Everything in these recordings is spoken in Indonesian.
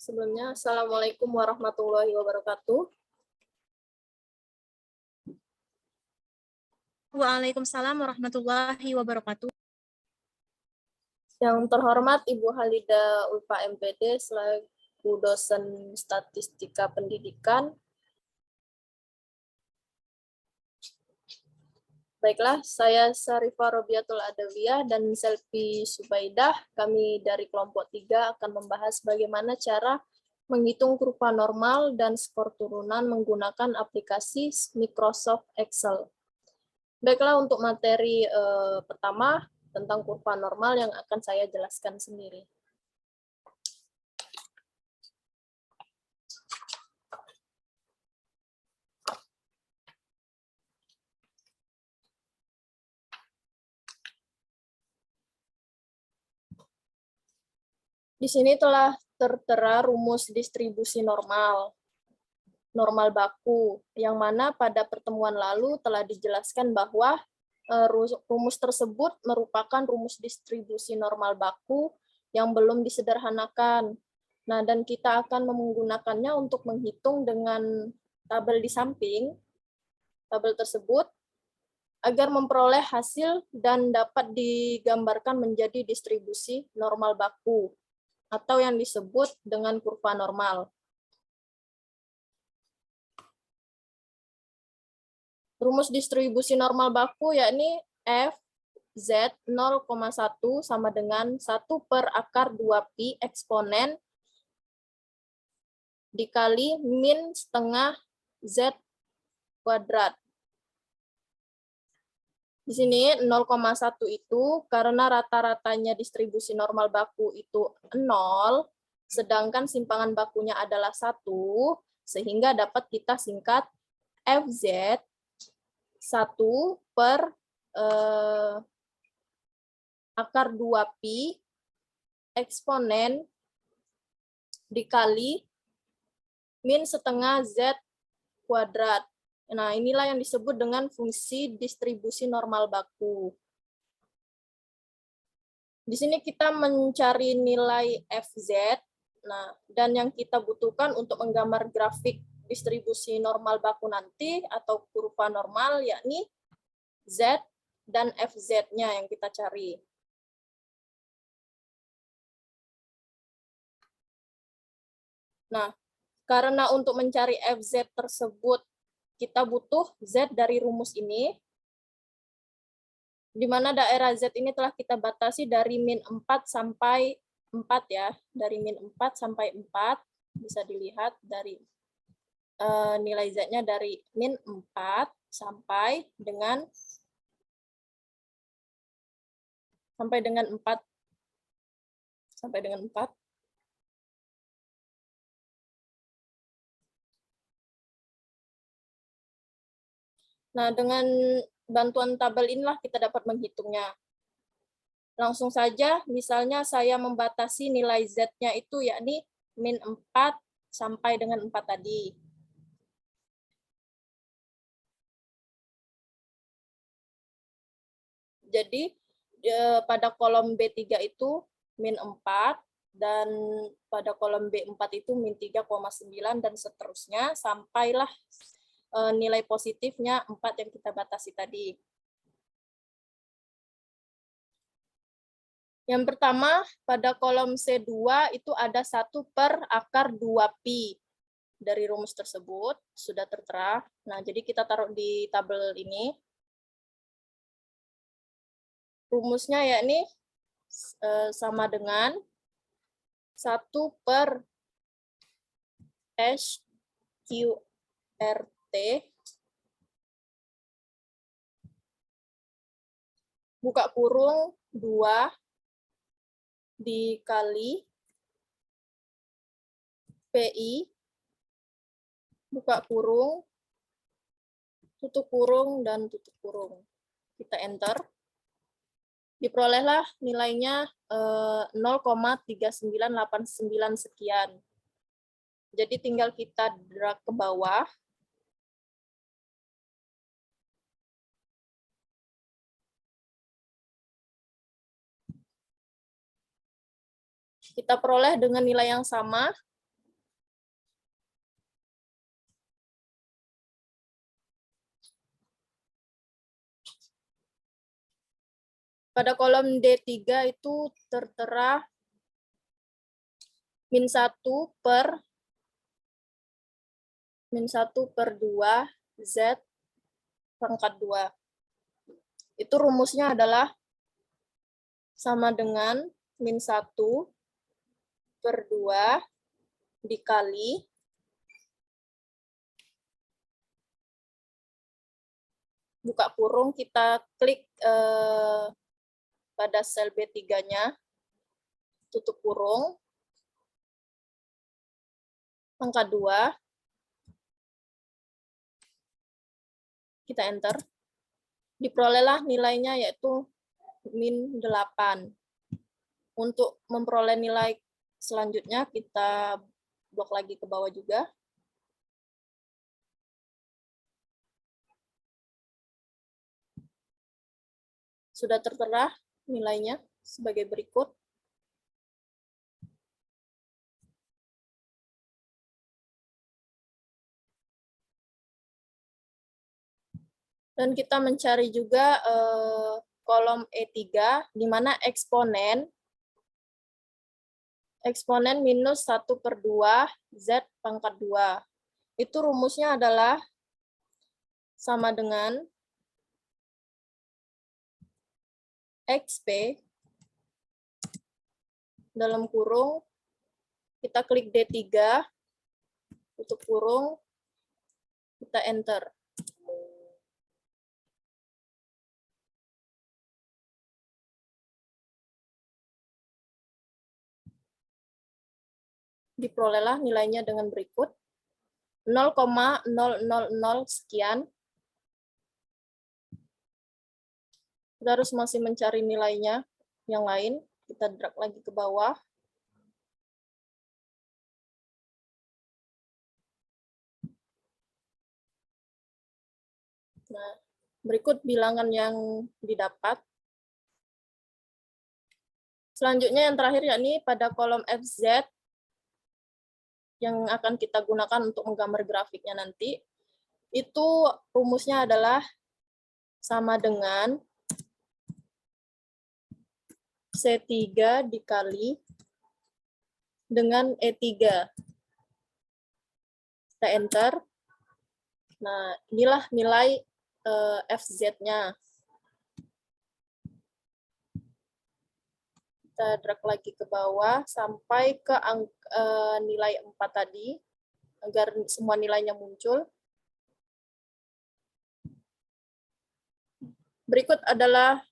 Sebelumnya, Assalamualaikum warahmatullahi wabarakatuh. Waalaikumsalam warahmatullahi wabarakatuh. Yang terhormat Ibu Halida Ulfa MPD selaku dosen statistika pendidikan. Baiklah, saya Syarifah Robiatul Adawiyah dan Selvi Subaidah. Kami dari kelompok 3 akan membahas bagaimana cara menghitung kurva normal dan skor turunan menggunakan aplikasi Microsoft Excel. Baiklah, untuk materi pertama tentang kurva normal yang akan saya jelaskan sendiri. Di sini telah tertera rumus distribusi normal baku, yang mana pada pertemuan lalu telah dijelaskan bahwa rumus tersebut merupakan rumus distribusi normal baku yang belum disederhanakan. Nah, dan kita akan menggunakannya untuk menghitung dengan tabel di samping tabel tersebut agar memperoleh hasil dan dapat digambarkan menjadi distribusi normal baku atau yang disebut dengan kurva normal. Rumus distribusi normal baku yakni F Z 0,1 sama dengan 1 per akar 2pi eksponen dikali min setengah Z kuadrat. Di sini 0,1 itu karena rata-ratanya distribusi normal baku itu 0, sedangkan simpangan bakunya adalah 1, sehingga dapat kita singkat FZ 1 per akar 2pi eksponen dikali min setengah Z kuadrat. Nah, inilah yang disebut dengan fungsi distribusi normal baku. Di sini kita mencari nilai FZ, nah, dan yang kita butuhkan untuk menggambar grafik distribusi normal baku nanti atau kurva normal yakni Z dan FZ-nya yang kita cari. Nah, karena untuk mencari FZ tersebut kita butuh Z dari rumus ini, di mana daerah Z ini telah kita batasi dari min 4 sampai 4 ya, dari min 4 sampai 4, bisa dilihat dari nilai Z-nya dari min 4 sampai dengan 4. Nah, dengan bantuan tabel inilah kita dapat menghitungnya. Langsung saja, misalnya saya membatasi nilai Z-nya itu yakni min 4 sampai dengan 4 tadi. Jadi pada kolom B3 itu min 4, dan pada kolom B4 itu min 3,9 dan seterusnya, sampailah nilai positifnya 4 yang kita batasi tadi. Yang pertama, pada kolom C2 itu ada 1 per akar 2pi. Dari rumus tersebut sudah tertera. Nah, jadi kita taruh di tabel ini. Rumusnya yakni sama dengan 1 per SQRT buka kurung 2 dikali PI buka kurung, tutup kurung, dan tutup kurung. Kita enter. Diperolehlah nilainya 0,3989 sekian. Jadi tinggal kita drag ke bawah. Kita peroleh dengan nilai yang sama, Pada kolom D3 itu tertera -1 per 2 Z pangkat 2. Itu rumusnya adalah sama dengan -1 per 2 dikali buka kurung, kita klik pada sel B3-nya, tutup kurung, angka 2, kita enter, diperolehlah nilainya yaitu -8. Untuk memperoleh nilai selanjutnya, kita blok lagi ke bawah juga. Sudah tertera nilainya sebagai berikut. Dan kita mencari juga kolom E3, di mana eksponen -1 per 2 Z pangkat 2. Itu rumusnya adalah sama dengan XP dalam kurung, kita klik D3, tutup kurung, kita enter. Diperolehlah nilainya dengan berikut, 0,000 sekian. Kita harus masih mencari nilainya yang lain. Kita drag lagi ke bawah. Nah, berikut bilangan yang didapat. Selanjutnya yang terakhir yakni pada kolom FZ yang akan kita gunakan untuk menggambar grafiknya nanti. Itu rumusnya adalah sama dengan C3 dikali dengan E3. Kita enter. Nah, inilah nilai FZ-nya. Kita drag lagi ke bawah sampai ke nilai 4 tadi, agar semua nilainya muncul. Berikut adalah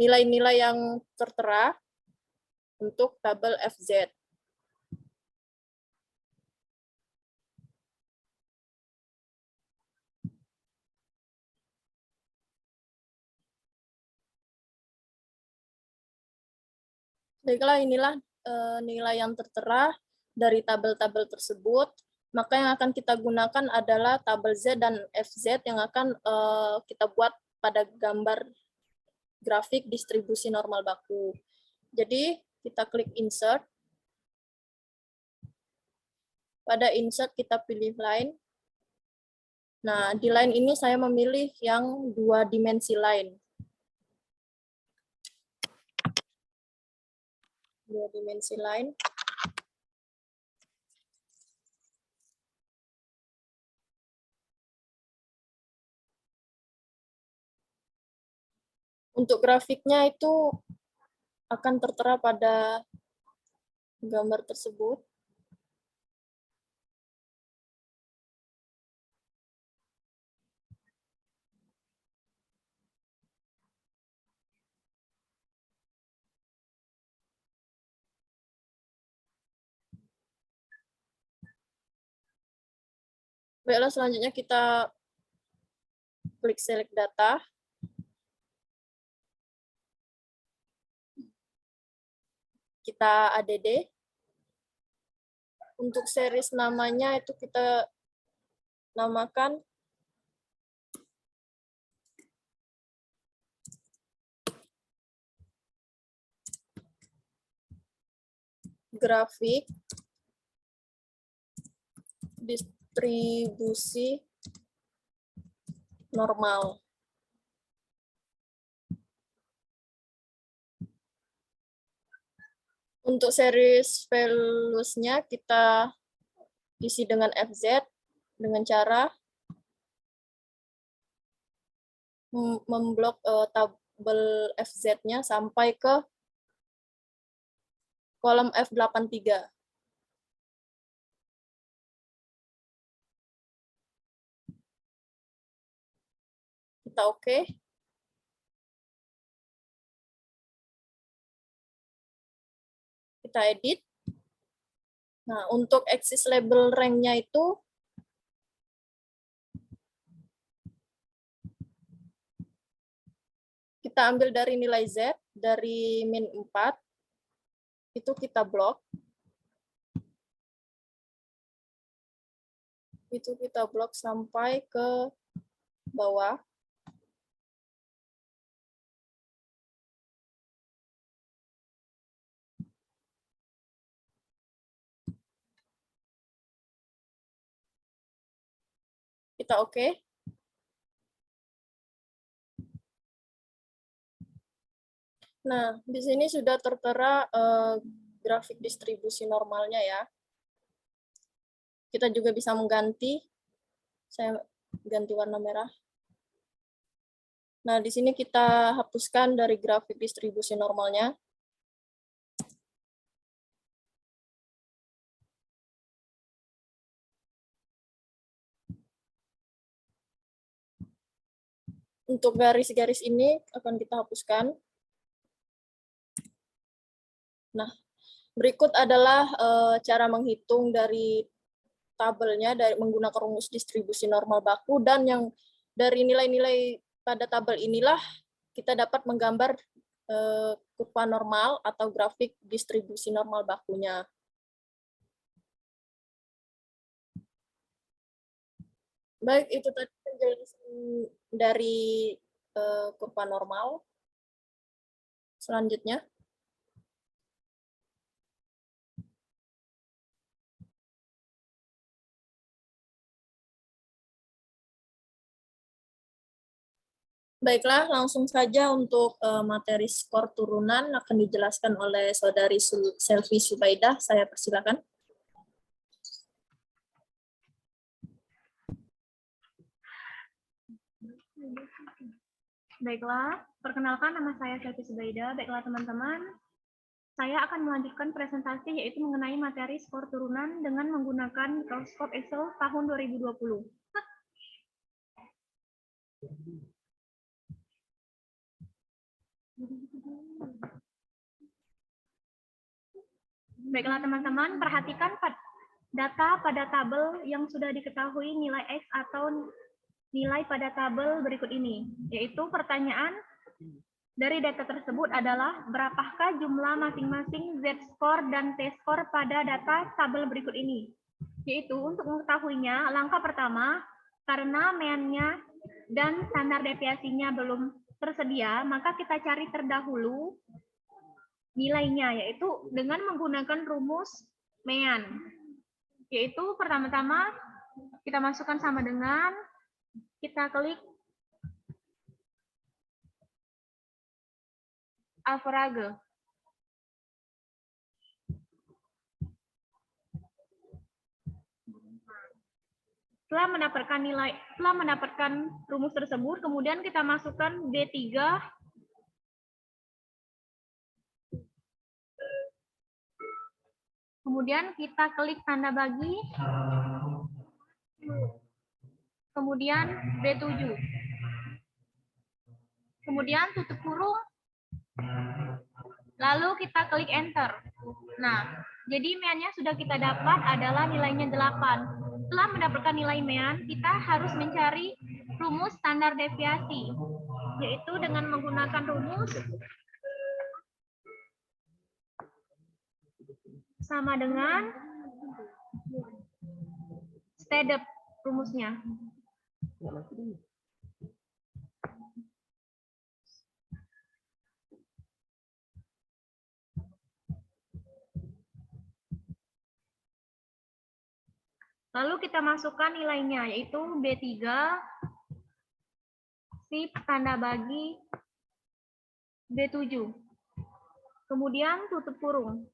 nilai-nilai yang tertera untuk tabel FZ. Baiklah, inilah nilai yang tertera dari tabel-tabel tersebut. Maka yang akan kita gunakan adalah tabel Z dan FZ yang akan kita buat pada gambar grafik distribusi normal baku. Jadi, kita klik insert. Pada insert kita pilih line. Nah, di line ini saya memilih yang 2 dimensi line. 2 dimensi line. Untuk grafiknya itu akan tertera pada gambar tersebut. Baiklah, selanjutnya kita klik select data. Kita add. Untuk series namanya itu kita namakan grafik distribusi normal. Untuk series values-nya kita isi dengan FZ dengan cara memblok tabel FZ-nya sampai ke kolom F83. Kita oke. Kita edit. Nah, untuk axis label rank-nya itu kita ambil dari nilai Z, dari min 4, itu kita blok. Itu kita blok sampai ke bawah. Kita oke. Nah, di sini sudah tertera grafik distribusi normalnya ya. Kita juga bisa mengganti. Saya ganti warna merah. Nah, di sini kita hapuskan dari grafik distribusi normalnya. Untuk garis-garis ini akan kita hapuskan. Nah, berikut adalah cara menghitung dari tabelnya dari menggunakan rumus distribusi normal baku, dan yang dari nilai-nilai pada tabel inilah kita dapat menggambar kurva normal atau grafik distribusi normal bakunya. Baik, itu tadi penjelasan dari kurva normal. Selanjutnya, baiklah, langsung saja untuk materi skor turunan akan dijelaskan oleh Saudari Selvi Subaidah. Saya persilakan. Baiklah, perkenalkan nama saya Selvi Subaidah. Baiklah teman-teman, saya akan melanjutkan presentasi yaitu mengenai materi skor turunan dengan menggunakan Microsoft Excel tahun 2020. Baiklah teman-teman, perhatikan data pada tabel yang sudah diketahui nilai X atau nilai pada tabel berikut ini, yaitu pertanyaan dari data tersebut adalah berapakah jumlah masing-masing Z-score dan T-score pada data tabel berikut ini. Yaitu untuk mengetahuinya, langkah pertama, karena mean-nya dan standar deviasinya belum tersedia, maka kita cari terdahulu nilainya, yaitu dengan menggunakan rumus mean. Yaitu pertama-tama kita masukkan sama dengan, kita klik average. Setelah mendapatkan rumus tersebut, kemudian kita masukkan B3, kemudian kita klik tanda bagi, kemudian B7, kemudian tutup kurung, lalu kita klik enter. Nah, jadi mean-nya sudah kita dapat adalah nilainya 8. Setelah mendapatkan nilai mean, kita harus mencari rumus standar deviasi, yaitu dengan menggunakan rumus sama dengan step rumusnya. Lalu kita masukkan nilainya, yaitu B3, sip, tanda bagi, B7. Kemudian tutup kurung.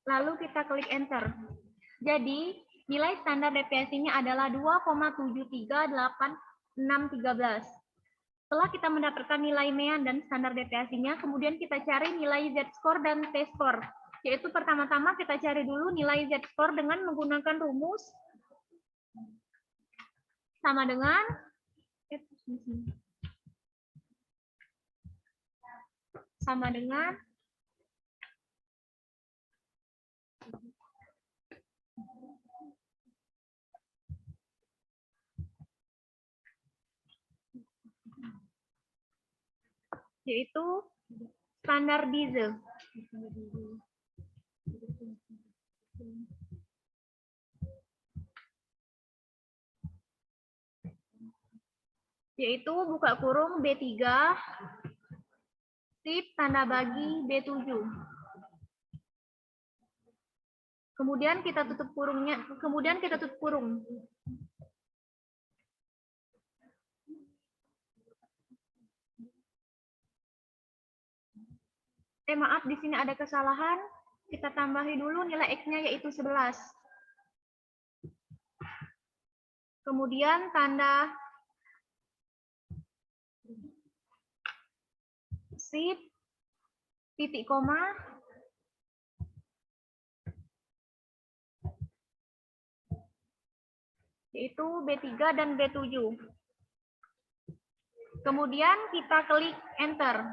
Lalu kita klik enter. Jadi nilai standar deviasinya adalah 2,73813. Setelah kita mendapatkan nilai mean dan standar deviasinya, kemudian kita cari nilai z-score dan t-score. Yaitu pertama-tama kita cari dulu nilai z-score dengan menggunakan rumus sama dengan yaitu standar diesel. Yaitu buka kurung B3 sip tanda bagi B7. Kemudian kita tutup kurungnya, maaf, di sini ada kesalahan. Kita tambahi dulu nilai X-nya yaitu 11. Kemudian tanda sip titik koma yaitu B3 dan B7. Kemudian kita klik enter.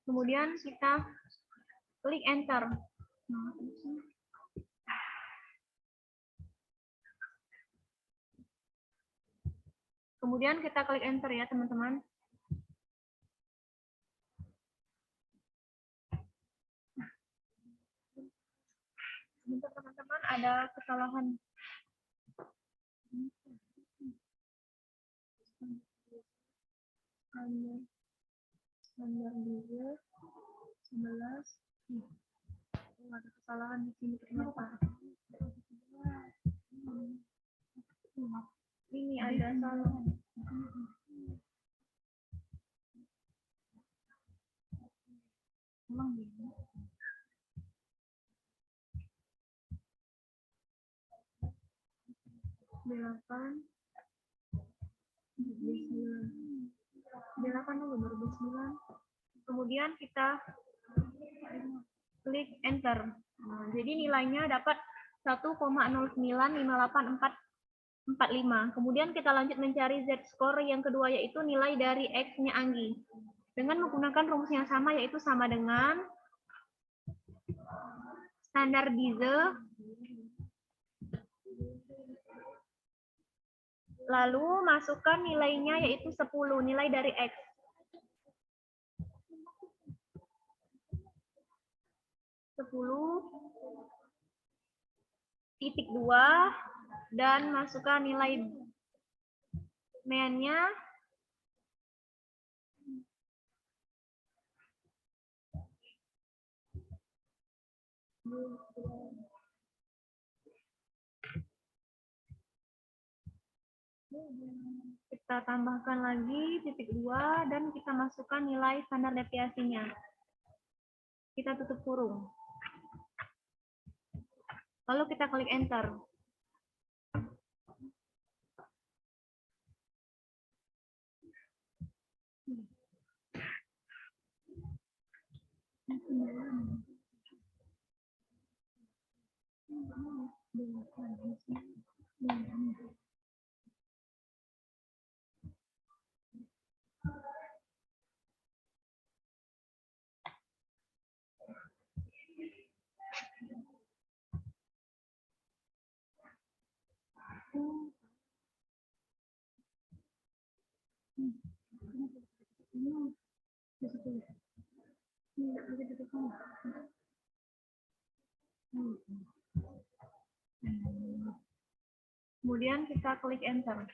Kemudian kita klik enter. Kemudian kita klik enter ya, teman-teman. Sebentar, teman-teman, ada kesalahan. Standar diesel 11. Ada kesalahan di sini ternyata. Ini ada salah. Delapan dulu baru B9. Kemudian kita klik enter. Nah, jadi nilainya dapat 1,0958445. Kemudian kita lanjut mencari z-score yang kedua yaitu nilai dari X-nya Anggi. Dengan menggunakan rumus yang sama yaitu sama dengan standar diesel. Lalu masukkan nilainya yaitu 10, nilai dari X. 10,2 dan masukkan nilai mean-nya kita tambahkan lagi titik 2 dan kita masukkan nilai standar deviasinya. Kita tutup kurung. Lalu kita klik enter. Kemudian kita klik enter.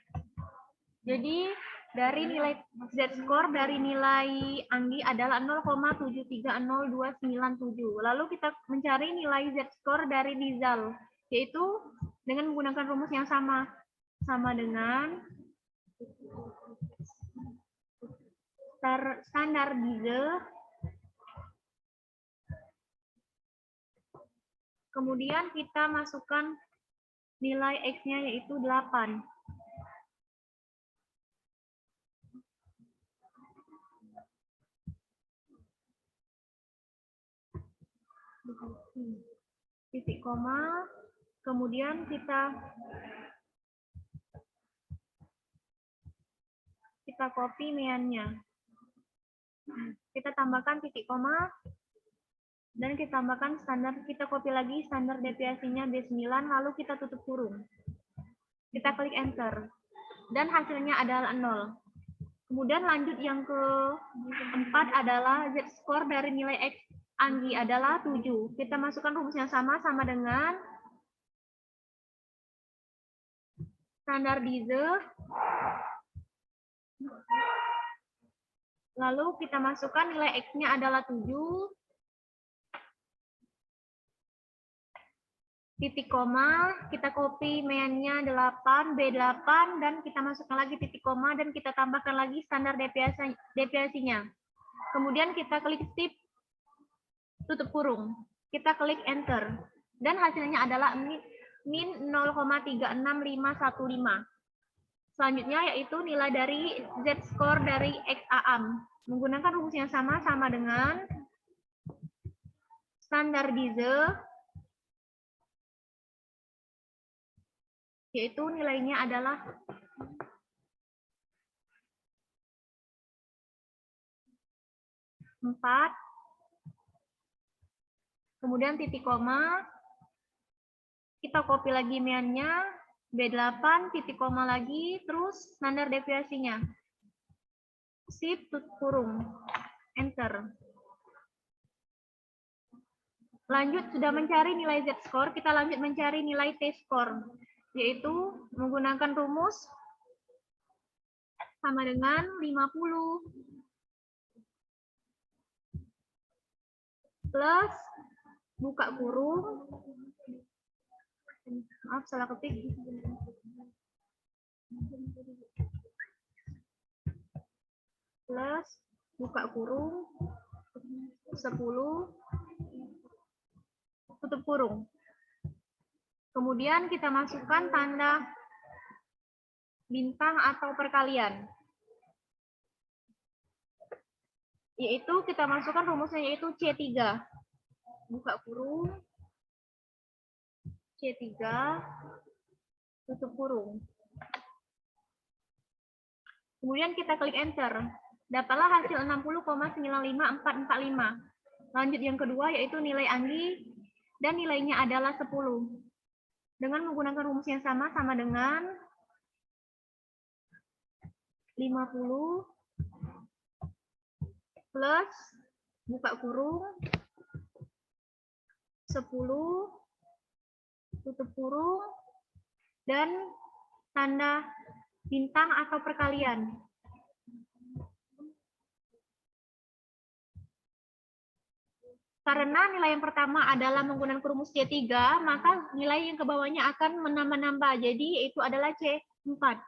Jadi dari nilai z-score dari nilai Anggi adalah 0,730297. Lalu kita mencari nilai z-score dari Rizal, yaitu dengan menggunakan rumus yang sama dengan standar Giese. Kemudian kita masukkan nilai X-nya yaitu 8. Titik koma, kemudian kita copy meannya. Kita tambahkan titik koma dan kita tambahkan standar, kita copy lagi standar deviasinya B9, lalu kita tutup kurung. Kita klik enter dan hasilnya adalah 0. Kemudian lanjut yang keempat adalah z-score dari nilai X Anggi adalah 7. Kita masukkan rumus yang sama dengan standar Giese. Lalu kita masukkan nilai X-nya adalah 7. Titik koma, kita copy meannya 8, B8, dan kita masukkan lagi titik koma, dan kita tambahkan lagi standar deviasinya. Kemudian kita klik shift, tutup kurung. Kita klik enter. Dan hasilnya adalah min 0,36515. Selanjutnya yaitu nilai dari z-score dari XAAM. Menggunakan rumus yang sama dengan standar Giese, yaitu nilainya adalah 4. Kemudian titik koma, kita copy lagi meannya, B8, titik koma lagi, terus standar deviasinya. Shift, tutup kurung, enter. Lanjut, sudah mencari nilai z-score, kita lanjut mencari nilai t-score, yaitu menggunakan rumus sama dengan 50 plus buka kurung, maaf salah ketik, plus buka kurung 10 tutup kurung. Kemudian kita masukkan tanda bintang atau perkalian. Yaitu kita masukkan rumusnya yaitu C3. Buka kurung, C3, tutup kurung. Kemudian kita klik enter. Dapatlah hasil 60,95445. Lanjut yang kedua yaitu nilai Anggi dan nilainya adalah 10. Dengan menggunakan rumus yang sama dengan 50 plus buka kurung 10 tutup kurung dan tanda bintang atau perkalian. Karena nilai yang pertama adalah menggunakan rumus C3, maka nilai yang ke bawahnya akan menambah-nambah. Jadi itu adalah C4.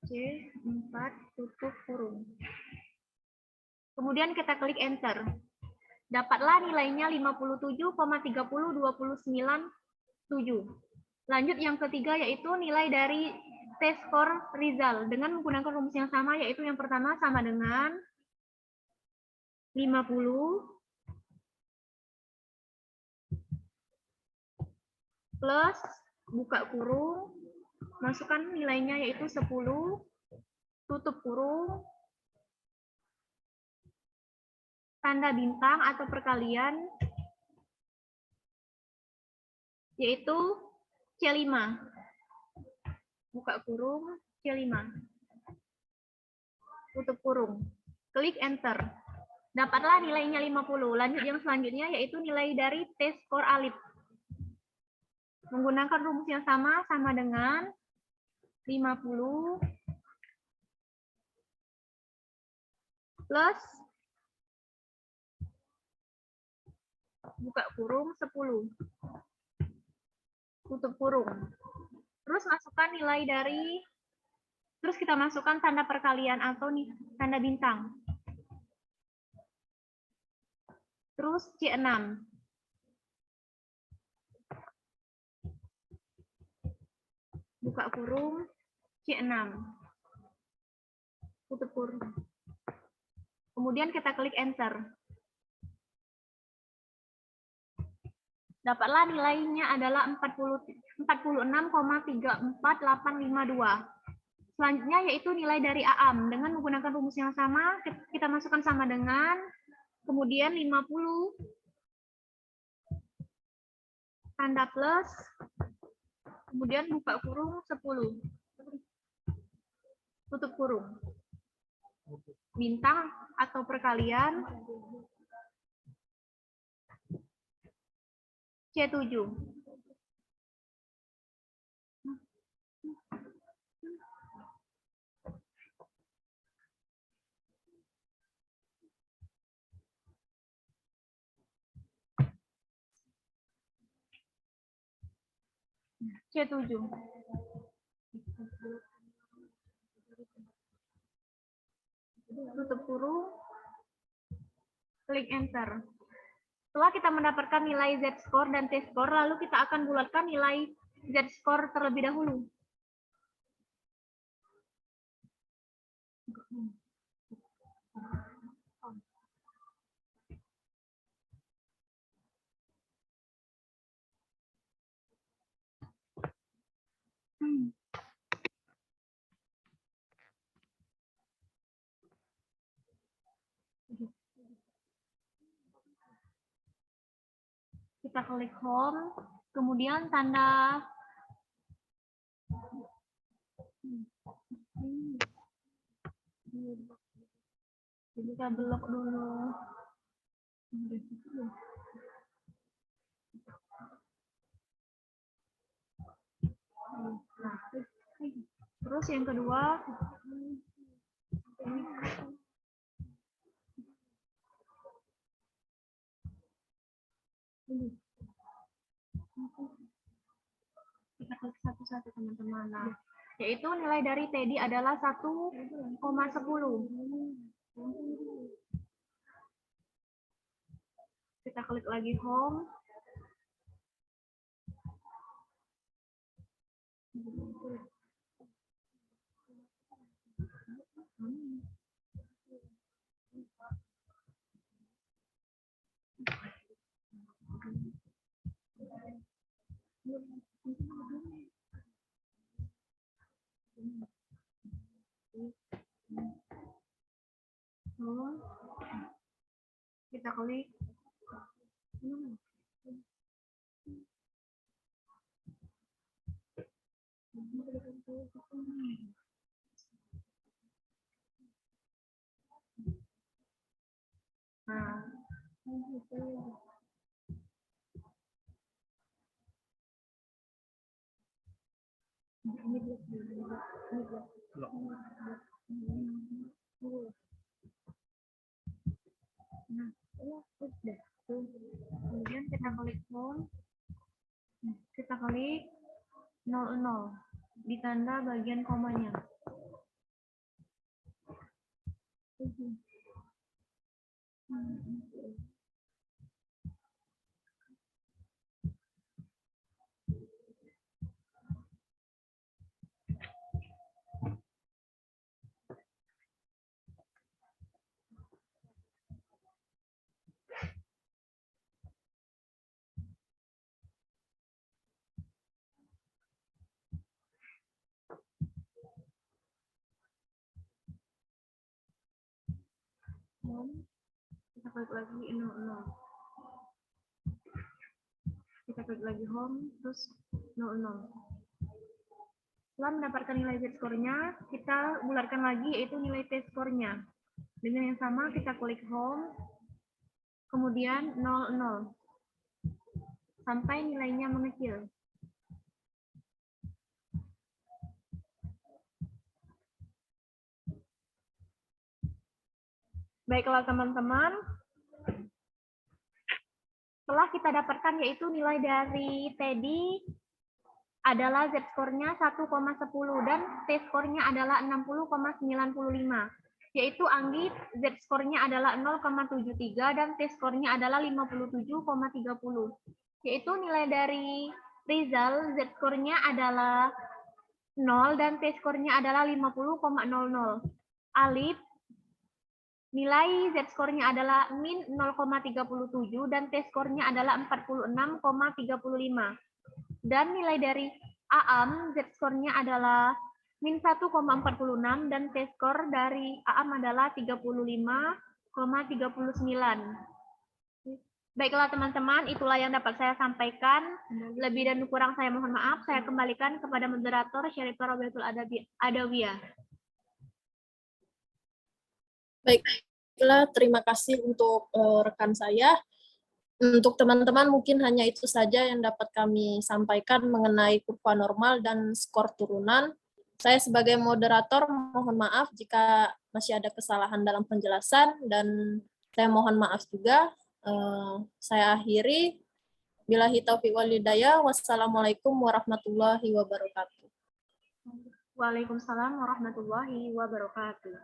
C4 tutup kurung. Kemudian kita klik enter. Dapatlah nilainya 57,30297. Lanjut yang ketiga yaitu nilai dari t-score Rizal dengan menggunakan rumus yang sama, yaitu yang pertama sama dengan 50 plus buka kurung, masukkan nilainya yaitu 10, tutup kurung, tanda bintang atau perkalian, yaitu C5. Buka kurung, C5. Tutup kurung. Klik enter. Dapatlah nilainya 50. Lanjut yang selanjutnya yaitu nilai dari T-score alif. Menggunakan rumus yang sama dengan 50 plus buka kurung 10. Tutup kurung. Terus masukkan nilai dari, terus kita masukkan tanda perkalian atau tanda bintang. Terus C6. Buka kurung, C6. Tutup kurung. Kemudian kita klik enter. Dapatlah nilainya adalah 46,34852. Selanjutnya yaitu nilai dari AM. Dengan menggunakan rumus yang sama, kita masukkan sama dengan, kemudian 50, tanda plus, kemudian buka kurung 10. Tutup kurung. Bintang atau perkalian C7. C7. Tutup kurung, klik enter. Setelah kita mendapatkan nilai Z-score dan T-score, lalu kita akan bulatkan nilai Z-score terlebih dahulu. Kita klik home, kemudian tanda kita blok dulu. Nah, terus yang kedua, kita klik satu-satu teman-teman. Nah, yaitu nilai dari Teddy adalah 1,10. Kita klik lagi home. Kita klik. Nah, kemudian kita klik home, kita klik 00 di tanda bagian komanya. Kita klik lagi 00. Kita klik lagi home, terus 00. Setelah mendapatkan nilai Z-score-nya, kita bulatkan lagi yaitu nilai T-score-nya. Dengan yang sama kita klik home, kemudian 00 sampai nilainya mengecil. Baiklah teman-teman, setelah kita dapatkan yaitu nilai dari Teddy adalah Z-skornya 1,10 dan T-skornya adalah 60,95. Yaitu Anggi Z-skornya adalah 0,73 dan T-skornya adalah 57,30. Yaitu nilai dari Rizal Z-skornya adalah 0 dan T-skornya adalah 50,00. Alif nilai Z-skornya adalah min 0,37 dan T-skornya adalah 46,35. Dan nilai dari Aam, Z-skornya adalah min 1,46 dan T-skor dari Aam adalah 35,39. Baiklah teman-teman, itulah yang dapat saya sampaikan. Lebih dan kurang saya mohon maaf. Saya kembalikan kepada moderator Syarifah Robiatul Adawiyah. Baiklah, terima kasih untuk rekan saya. Untuk teman-teman mungkin hanya itu saja yang dapat kami sampaikan mengenai kurva normal dan skor turunan. Saya sebagai moderator mohon maaf jika masih ada kesalahan dalam penjelasan dan saya mohon maaf juga. Saya akhiri. Billahi taufiq wal hidayah. Wassalamualaikum warahmatullahi wabarakatuh. Waalaikumsalam warahmatullahi wabarakatuh.